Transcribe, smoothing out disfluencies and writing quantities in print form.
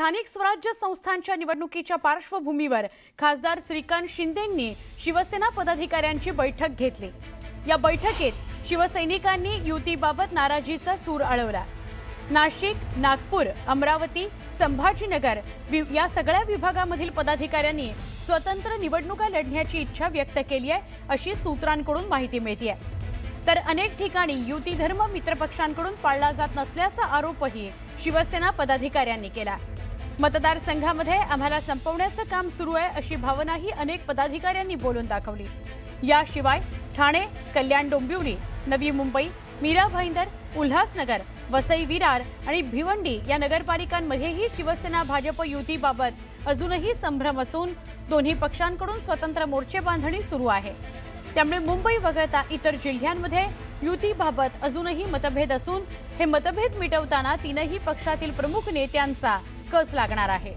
स्थानिक स्वराज्य संस्थांच्या निवडणुकीच्या पार्श्वभूमीवर खासदार श्रीकांत शिंदेंनी शिवसेना पदाधिकाऱ्यांची बैठक घेतली। या बैठकीत शिवसैनिकांनी युतीबाबत नाराजीचा सूर आळवला। नाशिक, नागपूर, अमरावती, संभाजीनगर या सगळ्या विभागामधील पदाधिकाऱ्यांनी स्वतंत्र निवडणुका लढण्याची इच्छा व्यक्त केली आहे, अशी सूत्रांकडून माहिती मिळते। तर अनेक ठिकाणी युती धर्म मित्रपक्षांकडून पाळला जात नसल्याचा आरोपही शिवसेना पदाधिकाऱ्यांनी केला। मतदारसंघामध्ये आम्हाला संपवण्याचं काम सुरू आहे अशी भावनाही अनेक पदाधिकाऱ्यांनी बोलून दाखवली। याशिवाय ठाणे, कल्याण डोंबिवली, नवी मुंबई, मीरा भाईंदर, उल्हासनगर, वसई विरार आणि भिवंडी या नगरपालिकांमध्येही शिवसेना भाजप युतीबाबत अजूनही संभ्रम असून दोन्ही पक्षांकडून स्वतंत्र मोर्चे बांधणी सुरू आहे। त्यामुळे मुंबई वगळता इतर जिल्ह्यांमध्ये युतीबाबत अजूनही मतभेद असून हे मतभेद मिटवताना तीनही पक्षातील प्रमुख नेत्यांचा कस लागणार आहे।